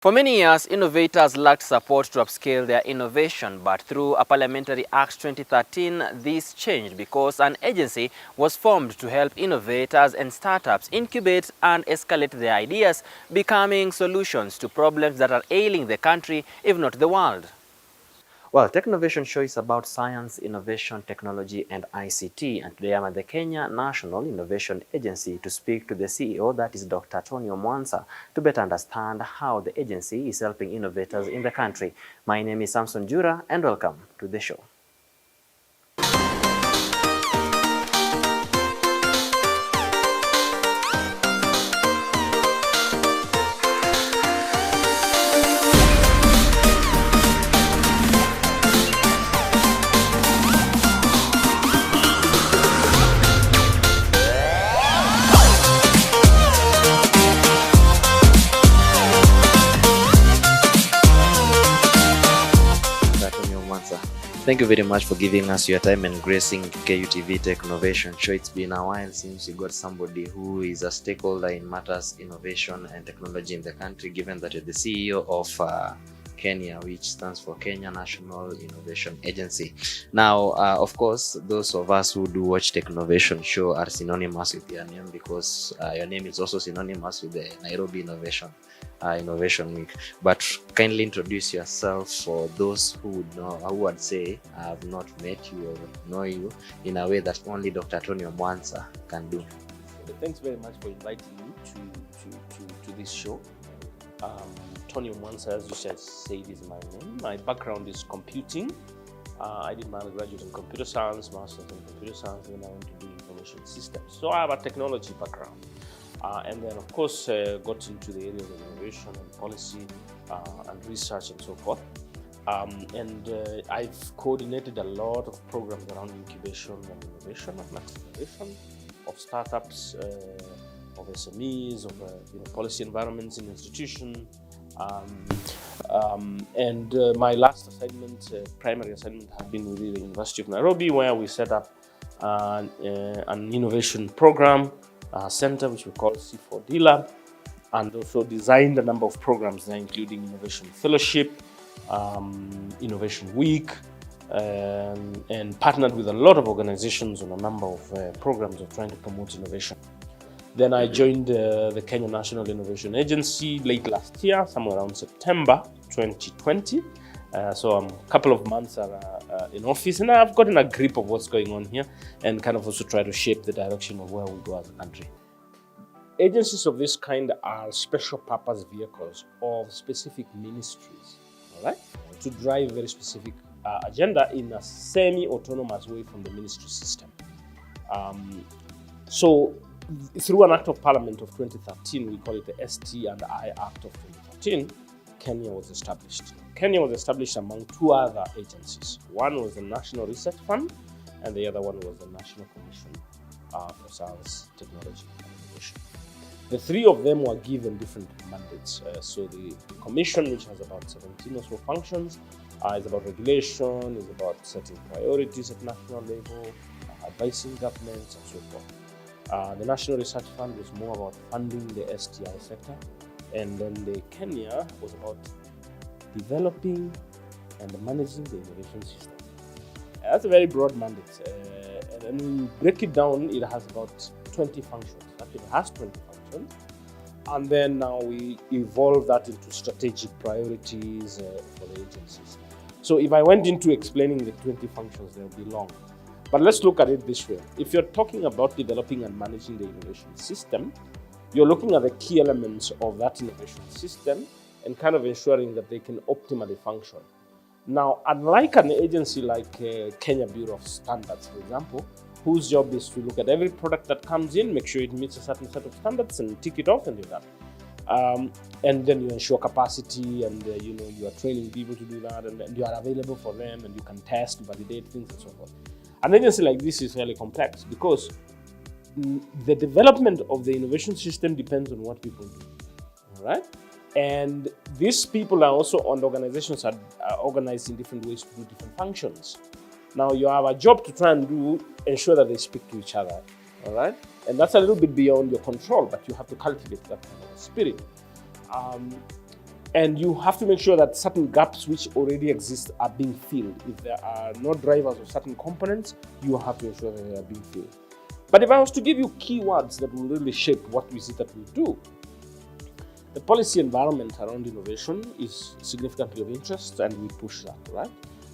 For many years, innovators lacked support to upscale their innovation, but through a Parliamentary Act 2013, this changed because an agency was formed to help innovators and startups incubate and escalate their ideas, becoming solutions to problems that are ailing the country, if not the world. Well, Technovation Show is about science, innovation, technology, and ICT. And today I'm at the Kenya National Innovation Agency to speak to the CEO, that is Dr. Tonny Omwansa, to better understand how the agency is helping innovators in the country. My name is Samson Jura, and welcome to the show. Thank you very much for giving us your time and gracing KUTV Technovation Show. It's been a while since you got somebody who is a stakeholder in matters innovation and technology in the country, given that you're the CEO of KeNIA, which stands for Kenya National Innovation Agency. Now, of course, those of us who do watch Technovation Show are synonymous with your name because your name is also synonymous with the Nairobi Innovation Week. But kindly introduce yourself for those who would know, who would say have not met you or know you in a way that only Dr. Tonny Omwansa can do. Thanks very much for inviting me to this show. Tonny Omwansa, as you said, is my name. My background is computing. I did my undergraduate in computer science, master's in computer science, and then I went to do information systems. So I have a technology background. And then, of course, got into the areas of innovation and policy and research and so forth. I've coordinated a lot of programs around incubation and innovation, of acceleration, of startups, of SMEs, of policy environments in institutions. My last assignment, primary assignment, had been with the University of Nairobi, where we set up an innovation program center, which we call C4D Lab, and also designed a number of programs there, including Innovation Fellowship, Innovation Week, and partnered with a lot of organizations on a number of programs of trying to promote innovation. Then I joined the Kenya National Innovation Agency late last year, somewhere around September 2020. So I'm a couple of months in office, and I've gotten a grip of what's going on here and kind of also try to shape the direction of where we go as a country. Agencies of this kind are special purpose vehicles of specific ministries, all right, to drive very specific agenda in a semi-autonomous way from the ministry system. So through an Act of Parliament of 2013, we call it the ST&I Act of 2013, KeNIA was established. KeNIA was established among two other agencies. One was the National Research Fund, and the other one was the National Commission for Science, Technology, and Innovation. The three of them were given different mandates. So the Commission, which has about 17 or so functions, is about regulation, is about setting priorities at national level, advising governments, and so forth. The National Research Fund was more about funding the STI sector. And then the KeNIA was about developing and managing the innovation system. That's a very broad mandate. And then when you break it down, it has about 20 functions. Actually, it has 20 functions. And then now we evolve that into strategic priorities for the agencies. So if I went into explaining the 20 functions, they'll be long. But let's look at it this way. If you're talking about developing and managing the innovation system, you're looking at the key elements of that innovation system and kind of ensuring that they can optimally function. Now, unlike an agency like Kenya Bureau of Standards, for example, whose job is to look at every product that comes in, make sure it meets a certain set of standards and tick it off and do that. And then you ensure capacity and you are training people to do that, and you are available for them, and you can test, validate things and so forth. An agency like this is fairly complex because the development of the innovation system depends on what people do, all right? And these people are also on organizations that are organized in different ways to do different functions. Now you have a job to try and ensure that they speak to each other, all right? And that's a little bit beyond your control, but you have to cultivate that kind of spirit. And you have to make sure that certain gaps which already exist are being filled. If there are no drivers of certain components, you have to ensure that they are being filled. But if I was to give you keywords that will really shape what is it that we do, the policy environment around innovation is significantly of interest, and we push that, right?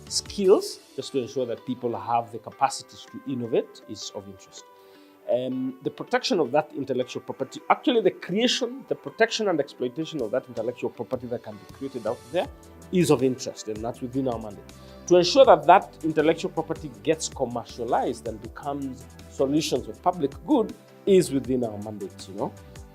Skills, just to ensure that people have the capacities to innovate, is of interest. The protection of that intellectual property, actually the creation, the protection and exploitation of that intellectual property that can be created out there is of interest, and that's within our mandate. To ensure that that intellectual property gets commercialized and becomes solutions of public good is within our mandate,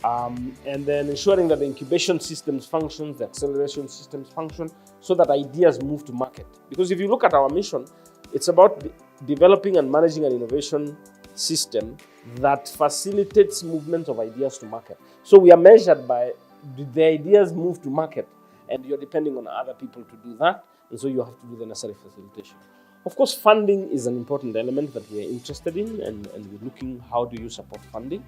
and then ensuring that the incubation systems function, the acceleration systems function, so that ideas move to market. Because if you look at our mission, it's about developing and managing an innovation system that facilitates movement of ideas to market. So we are measured by the ideas move to market, and you're depending on other people to do that, and so you have to do the necessary facilitation. Of course, funding is an important element that we're interested in, and we're looking how do you support funding.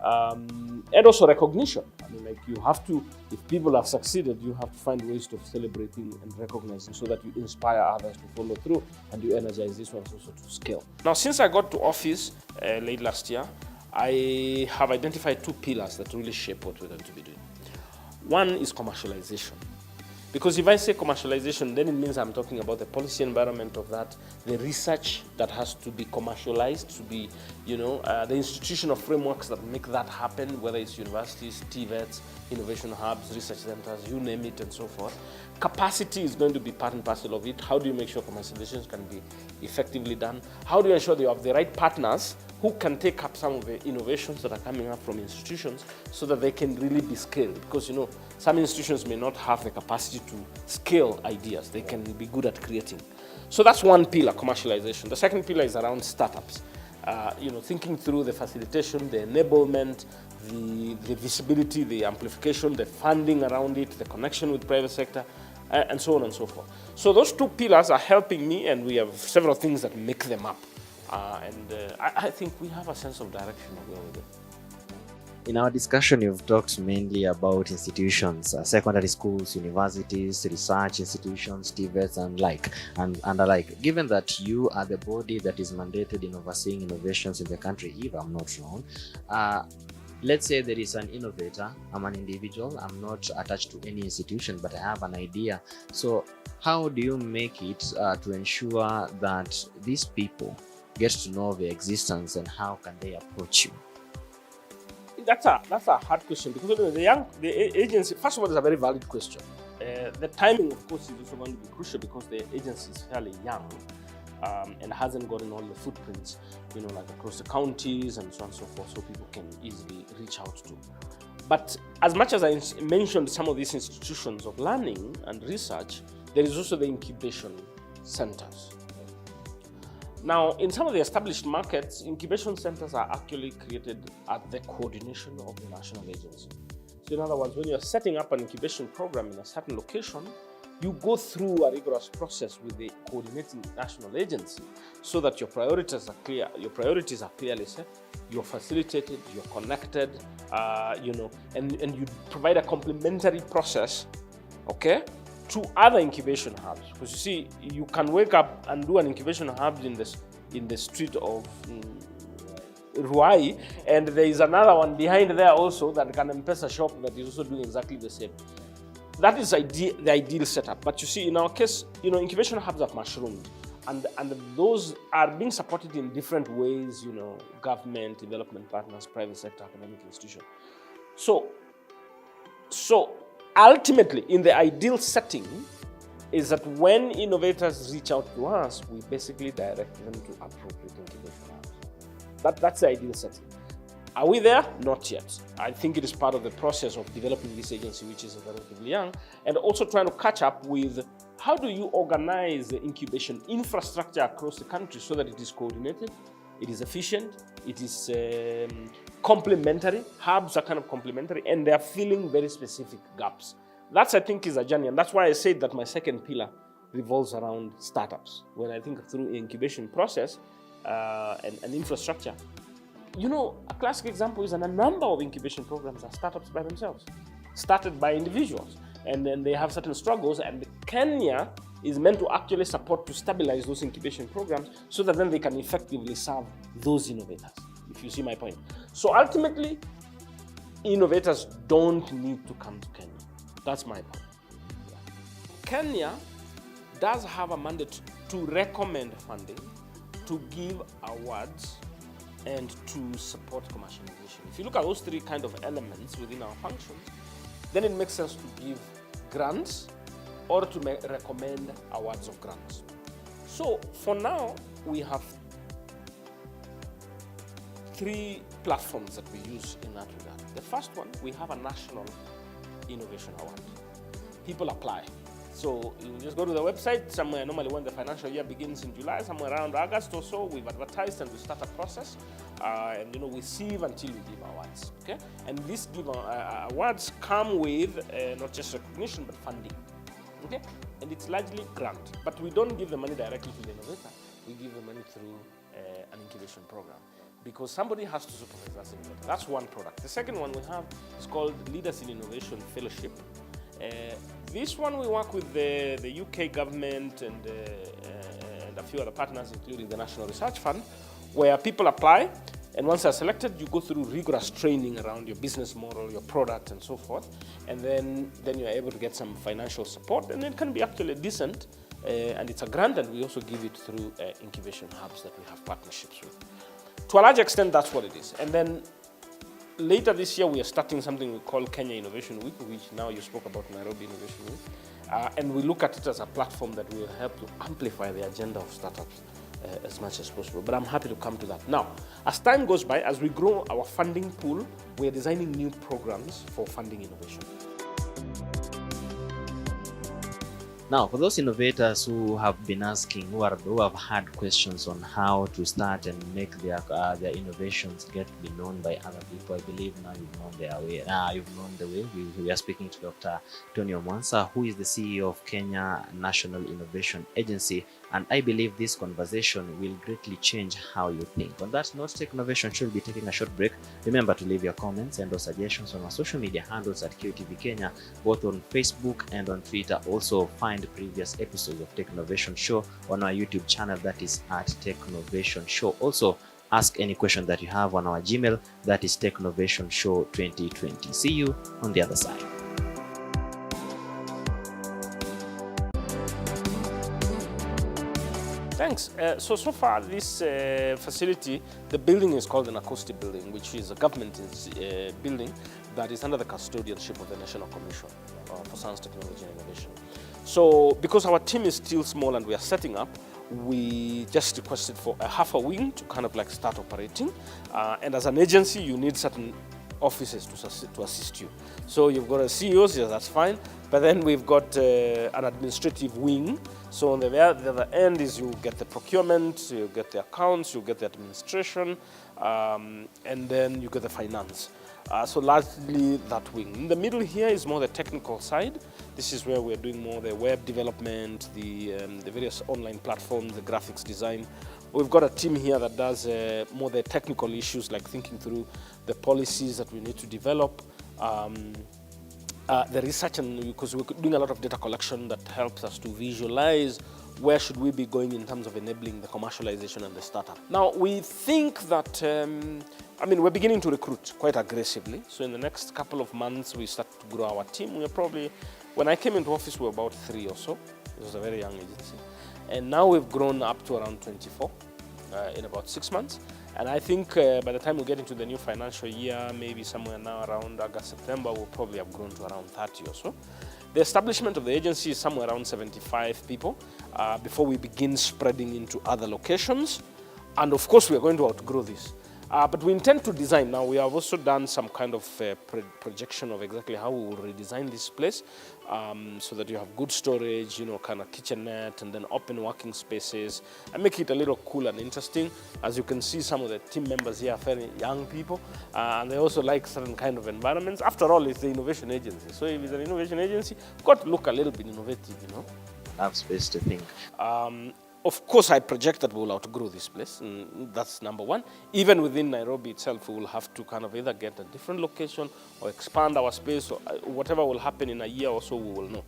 And also recognition. I mean, like you have to, if people have succeeded, you have to find ways of celebrating and recognizing so that you inspire others to follow through and you energize this one also to scale. Now, since I got to office late last year, I have identified two pillars that really shape what we're going to be doing. One is commercialization. Because if I say commercialization, then it means I'm talking about the policy environment of that, the research that has to be commercialized, to be, the institutional frameworks that make that happen, whether it's universities, TVETs, innovation hubs, research centers, you name it, and so forth. Capacity is going to be part and parcel of it. How do you make sure commercialization can be effectively done? How do you ensure that you have the right partners who can take up some of the innovations that are coming up from institutions so that they can really be scaled? Because, some institutions may not have the capacity to scale ideas. They can be good at creating. So that's one pillar, commercialization. The second pillar is around startups. Thinking through the facilitation, the enablement, the visibility, the amplification, the funding around it, the connection with private sector, and so on and so forth. So those two pillars are helping me, and we have several things that make them up. I think we have a sense of direction of where we're going. In our discussion, you've talked mainly about institutions, secondary schools, universities, research institutions, TVETs, and alike. Given that you are the body that is mandated in overseeing innovations in the country, if I'm not wrong, let's say there is an innovator, I'm an individual, I'm not attached to any institution, but I have an idea. So how do you make it to ensure that these people get to know the existence, and how can they approach you? That's a hard question, because the agency, first of all, is a very valid question. The timing, of course, is also going to be crucial because the agency is fairly young and hasn't gotten all the footprints, like across the counties and so on and so forth, so people can easily reach out to. But as much as I mentioned some of these institutions of learning and research, there is also the incubation centers. Now, in some of the established markets, incubation centers are actually created at the coordination of the national agency. So in other words, when you're setting up an incubation program in a certain location, you go through a rigorous process with the coordinating national agency so that your priorities are clear, your priorities are clearly set, you're facilitated, you're connected, and you provide a complementary process, okay, to other incubation hubs. Because you see, you can wake up and do an incubation hub in the street of Ruai, and there is another one behind there also that can M-Pesa shop that is also doing exactly the same. That is the ideal setup. But you see, in our case, incubation hubs have mushroomed, and those are being supported in different ways, government, development partners, private sector, academic institution. So ultimately, in the ideal setting, is that when innovators reach out to us, we basically direct them to appropriate incubation hubs. That's the ideal setting. Are we there? Not yet. I think it is part of the process of developing this agency, which is relatively young, and also trying to catch up with how do you organize the incubation infrastructure across the country so that it is coordinated, it is efficient, it is complementary. Hubs are kind of complementary, and they are filling very specific gaps. That's, I think, is a journey, and that's why I said that my second pillar revolves around startups. When I think through the incubation process and infrastructure, a classic example is a number of incubation programs are startups by themselves, started by individuals. and then they have certain struggles, and KeNIA is meant to actually support to stabilize those incubation programs so that then they can effectively serve those innovators, if you see my point. So ultimately, innovators don't need to come to KeNIA. That's my point. KeNIA does have a mandate to recommend funding, to give awards, and to support commercialization. If you look at those three kind of elements within our functions, then it makes sense to give grants or to recommend awards of grants. So for now, we have three platforms that we use in that regard. The first one, we have a National Innovation Award. People apply. So you just go to the website, somewhere normally when the financial year begins in July, somewhere around August or so, we've advertised and we start a process, and we sieve until we give awards. Okay, and these awards come with not just recognition but funding. Okay, and it's largely grant, but we don't give the money directly to the innovator. We give the money through an incubation program, because somebody has to supervise that innovator. That's one product. The second one we have is called Leaders in Innovation Fellowship. This one we work with the UK government and a few other partners, including the National Research Fund, where people apply, and once they're selected, you go through rigorous training around your business model, your product, and so forth, and then you're able to get some financial support, and it can be actually decent, and it's a grant, and we also give it through incubation hubs that we have partnerships with. To a large extent, that's what it is. And then later this year, we are starting something we call Kenya Innovation Week, which now you spoke about Nairobi Innovation Week. And we look at it as a platform that will help to amplify the agenda of startups as much as possible. But I'm happy to come to that. Now, as time goes by, as we grow our funding pool, we are designing new programs for funding innovation. Now, for those innovators who have been asking, who have had questions on how to start and make their innovations get be known by other people, I believe now you've known their way. You've known the way. We are speaking to Dr. Tonny Omwansa, who is the CEO of Kenya National Innovation Agency, and I believe this conversation will greatly change how you think. On that note, Tech Innovation should be taking a short break. Remember to leave your comments and or suggestions on our social media handles at KUTV Kenya, both on Facebook and on Twitter. Also, find previous episodes of Tech Innovation Show on our YouTube channel, that is at Tech Innovation Show. Also, ask any question that you have on our Gmail, that is techinnovationshow2020. See you on the other side. Thanks. So far, this facility, the building is called an acoustic building, which is a government building that is under the custodianship of the National Commission for Science, Technology and Innovation. So because our team is still small and we are setting up, we just requested for a half a wing to kind of like start operating. And as an agency, you need certain offices to assist you. So you've got a CEOs, yes, that's fine. But then we've got an administrative wing. So on the other end is you get the procurement, you get the accounts, you get the administration, and then you get the finance. So largely that wing. In the middle here is more the technical side. This is where we're doing more the web development, the various online platforms, the graphics design. We've got a team here that does more the technical issues, like thinking through the policies that we need to develop, the research, and because we're doing a lot of data collection that helps us to visualize where should we be going in terms of enabling the commercialization and the startup. Now, we think that, we're beginning to recruit quite aggressively. So in the next couple of months, we start to grow our team. We're probably, when I came into office, we were about 3 or so. It was a very young agency. And now we've grown up to around 24 in about 6 months. And I think by the time we get into the new financial year, maybe somewhere now around August, September, we'll probably have grown to around 30 or so. The establishment of the agency is somewhere around 75 people before we begin spreading into other locations. And of course, we are going to outgrow this. But we intend to design. Now, we have also done some kind of projection of exactly how we will redesign this place so that you have good storage, kind of kitchenette, and then open working spaces, and make it a little cool and interesting. As you can see, some of the team members here are very young people, and they also like certain kind of environments. After all, it's the innovation agency. So if it's an innovation agency, you've got to look a little bit innovative, Have space to think. of course, I project that we will outgrow this place. And that's number one. Even within Nairobi itself, we will have to kind of either get a different location or expand our space, or whatever will happen in a year or so, we will know.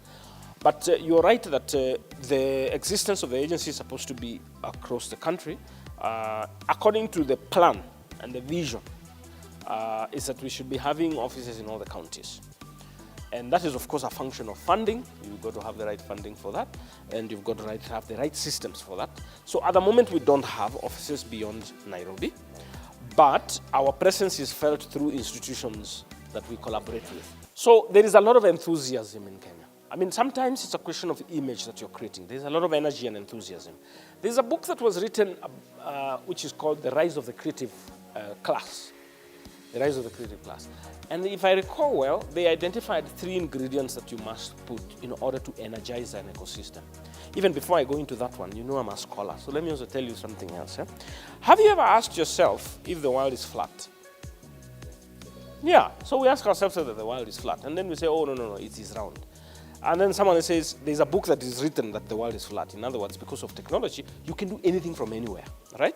But you're right that the existence of the agency is supposed to be across the country. According to the plan and the vision, is that we should be having offices in all the counties. And that is, of course, a function of funding. You've got to have the right funding for that, and you've got to have the right systems for that. So at the moment, we don't have offices beyond Nairobi, but our presence is felt through institutions that we collaborate with. So there is a lot of enthusiasm in Kenya. I mean, sometimes it's a question of image that you're creating. There's a lot of energy and enthusiasm. There's a book that was written, which is called The Rise of the Creative Class. The Rise of the Creative Class. And if I recall well, they identified 3 ingredients that you must put in order to energize an ecosystem. Even before I go into that one, you know I'm a scholar, so let me also tell you something else. Have you ever asked yourself if the world is flat? Yeah, so we ask ourselves whether the world is flat, and then we say, oh, no, it is round. And then someone says, there's a book that is written that the world is flat. In other words, because of technology, you can do anything from anywhere, right?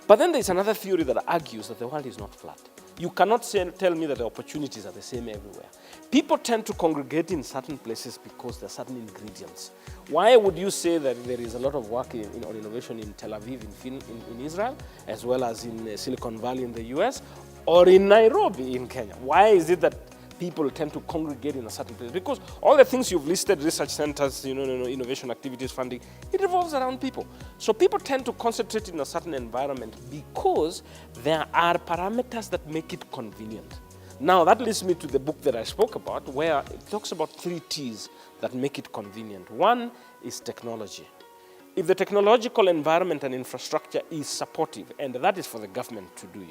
But then there's another theory that argues that the world is not flat. You cannot tell me that the opportunities are the same everywhere. People tend to congregate in certain places because there are certain ingredients. Why would you say that there is a lot of work on innovation in Tel Aviv, in Israel, as well as in Silicon Valley in the US, or in Nairobi in Kenya? Why is it that people tend to congregate in a certain place? Because all the things you've listed, research centers, innovation activities, funding, it revolves around people. So people tend to concentrate in a certain environment because there are parameters that make it convenient. Now, that leads me to the book that I spoke about, where it talks about 3 T's that make it convenient. One is technology. If the technological environment and infrastructure is supportive, and that is for the government to do,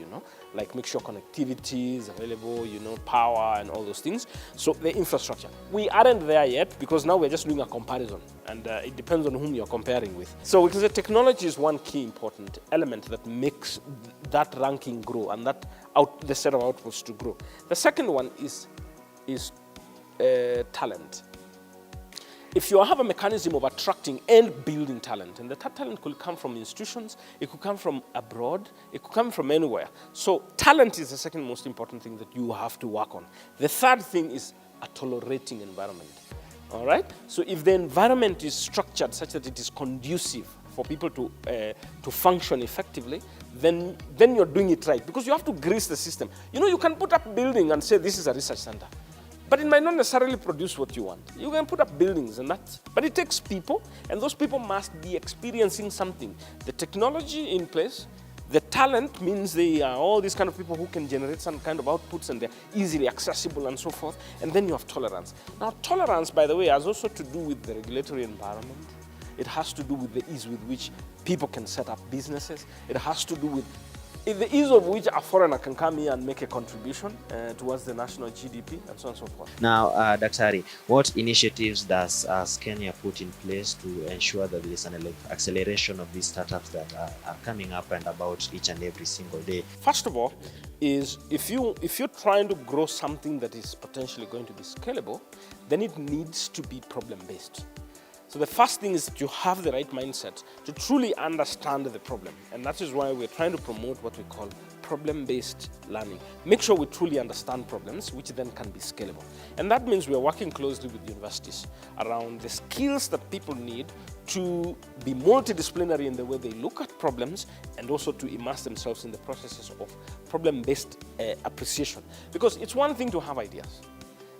like make sure connectivity is available, power and all those things. So the infrastructure. We aren't there yet because now we're just doing a comparison, and it depends on whom you're comparing with. So we can say technology is one key important element that makes that ranking grow and the set of outputs to grow. The second one is talent. If you have a mechanism of attracting and building talent, and that talent could come from institutions, it could come from abroad, it could come from anywhere. So talent is the second most important thing that you have to work on. The third thing is a tolerating environment. All right? So if the environment is structured such that it is conducive for people to function effectively, then you're doing it right. Because you have to grease the system. You can put up a building and say this is a research center, but it might not necessarily produce what you want. You can put up buildings but it takes people, and those people must be experiencing something. The technology in place, the talent means they are all these kind of people who can generate some kind of outputs, and they're easily accessible and so forth. And then you have tolerance. Now, tolerance, by the way, has also to do with the regulatory environment. It has to do with the ease with which people can set up businesses. It has to do with the ease of which a foreigner can come here and make a contribution towards the national GDP, and so on and so forth. Now, Daktari, what initiatives does KeNIA put in place to ensure that there is an acceleration of these startups that are coming up and about each and every single day? First of all, is if you're trying to grow something that is potentially going to be scalable, then it needs to be problem-based. So the first thing is that you have the right mindset to truly understand the problem. And that is why we're trying to promote what we call problem-based learning. Make sure we truly understand problems, which then can be scalable. And that means we're working closely with universities around the skills that people need to be multidisciplinary in the way they look at problems, and also to immerse themselves in the processes of problem-based appreciation. Because it's one thing to have ideas.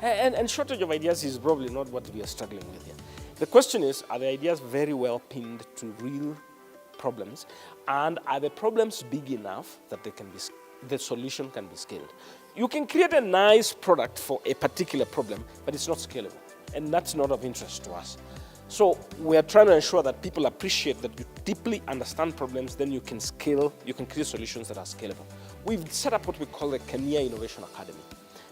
And shortage of ideas is probably not what we are struggling with here. The question is, are the ideas very well pinned to real problems? And are the problems big enough that the solution can be scaled? You can create a nice product for a particular problem, but it's not scalable. And that's not of interest to us. So we are trying to ensure that people appreciate that you deeply understand problems, then you can create solutions that are scalable. We've set up what we call the KeNIA Innovation Academy,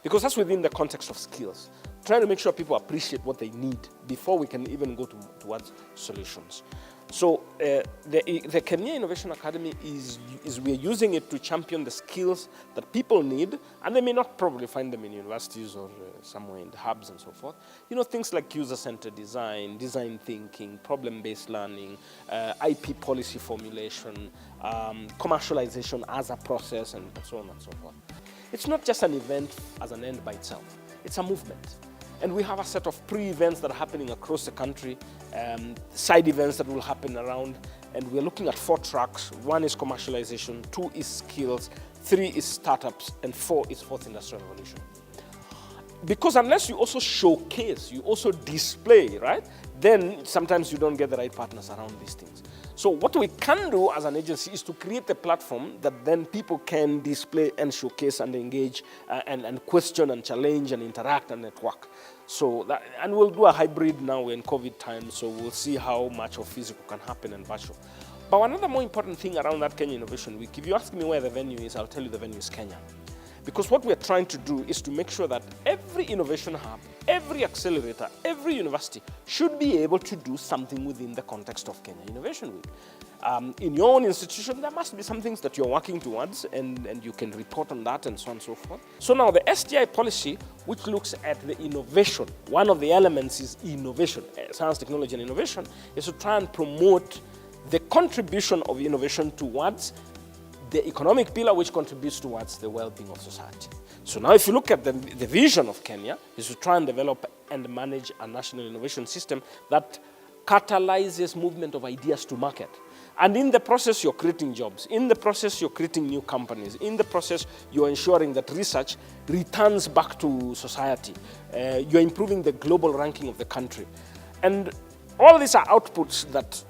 because that's within the context of skills. Trying to make sure people appreciate what they need before we can even go towards solutions. So the KeNIA Innovation Academy is we're using it to champion the skills that people need, and they may not probably find them in universities or somewhere in the hubs and so forth. You know, things like user-centered design, design thinking, problem-based learning, IP policy formulation, commercialization as a process, and so on and so forth. It's not just an event as an end by itself. It's a movement. And we have a set of pre-events that are happening across the country, side events that will happen around, and we're looking at 4 tracks. 1 is commercialization, 2 is skills, 3 is startups, and 4 is fourth industrial revolution. Because unless you also showcase, you also display, right? Then sometimes you don't get the right partners around these things. So what we can do as an agency is to create a platform that then people can display and showcase and engage and question and challenge and interact and network. So that, and we'll do a hybrid now in COVID time, so we'll see how much of physical can happen and virtual. But another more important thing around that KeNIA Innovation Week, if you ask me where the venue is, I'll tell you the venue is Kenya. Because what we're trying to do is to make sure that every innovation hub, every accelerator, every university should be able to do something within the context of KeNIA Innovation Week. In your own institution, there must be some things that you're working towards, and you can report on that and so on and so forth. So now the Sti Policy, which looks at the innovation, one of the elements is innovation, science, technology and innovation, is to try and promote the contribution of innovation towards the economic pillar, which contributes towards the well-being of society. So now if you look at the vision of Kenya, is to try and develop and manage a national innovation system that catalyzes movement of ideas to market. And in the process, you're creating jobs. In the process, you're creating new companies. In the process, you're ensuring that research returns back to society. You're improving the global ranking of the country. And all these are outputs that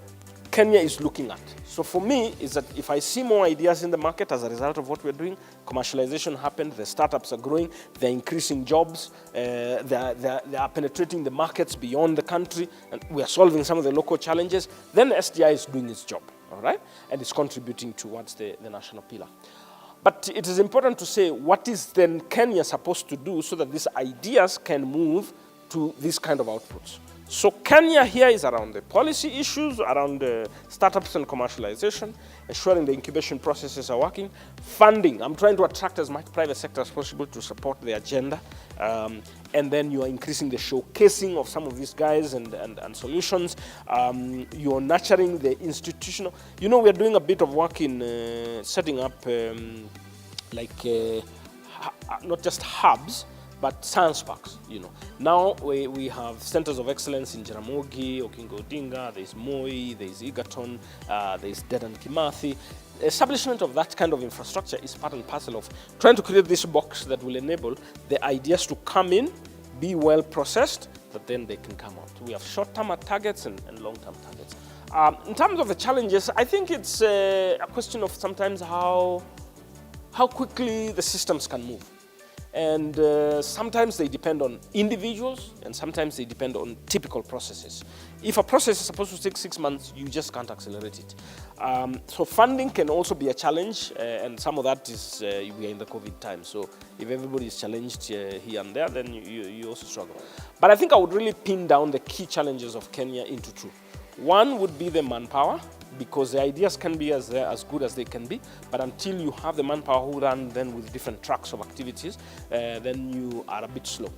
Kenya is looking at. So for me, is that if I see more ideas in the market as a result of what we're doing, commercialization happened, the startups are growing, they're increasing jobs, they are penetrating the markets beyond the country, and we are solving some of the local challenges, then SDI is doing its job, all right? And it's contributing towards the national pillar. But it is important to say, what is then Kenya supposed to do so that these ideas can move to these kind of outputs? So KeNIA here is around the policy issues, around the startups and commercialization, ensuring the incubation processes are working. Funding, I'm trying to attract as much private sector as possible to support the agenda. And then you are increasing the showcasing of some of these guys and solutions. You are nurturing the institutional. You know, we are doing a bit of work in setting up not just hubs, but science parks, you know. Now we have centers of excellence in Jaramogi, Okinga Odinga, there's Moi, there's Egerton, there's Dedan Kimathi. Establishment of that kind of infrastructure is part and parcel of trying to create this box that will enable the ideas to come in, be well processed, that then they can come out. We have short-term targets and long-term targets. In terms of the challenges, I think it's a question of sometimes how quickly the systems can move. And sometimes they depend on individuals, and sometimes they depend on typical processes. If a process is supposed to take 6 months, you just can't accelerate it. So funding can also be a challenge, and some of that is we are in the COVID time. So if everybody is challenged here and there, then you also struggle. But I think I would really pin down the key challenges of KeNIA into 2. One would be the manpower, because the ideas can be as good as they can be, but until you have the manpower who run then with different tracks of activities, then you are a bit slow.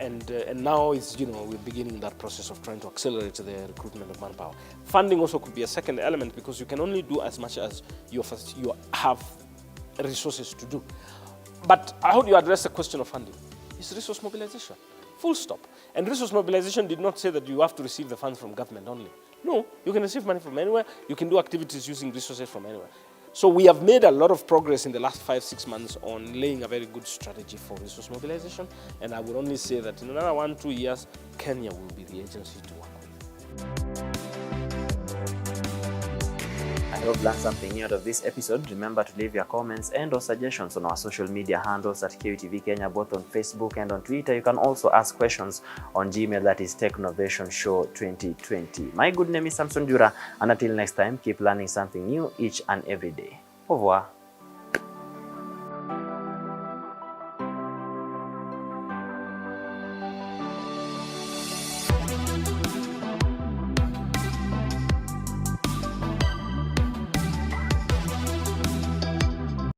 And now it's, you know, we're beginning that process of trying to accelerate the recruitment of manpower. Funding also could be a second element, because you can only do as much as you have resources to do. But how do you address the question of funding? It's resource mobilization, full stop. And resource mobilization did not say that you have to receive the funds from government only. No, you can receive money from anywhere. You can do activities using resources from anywhere. So we have made a lot of progress in the last 5-6 months on laying a very good strategy for resource mobilization. And I would only say that in another 1-2 years, KeNIA will be the agency to work with. I hope you learned something new out of this episode. Remember to leave your comments and/or suggestions on our social media handles at KUTV Kenya, both on Facebook and on Twitter. You can also ask questions on Gmail, that is technovationshow2020. My good name is Samson Jura, and until next time, keep learning something new each and every day. Au revoir.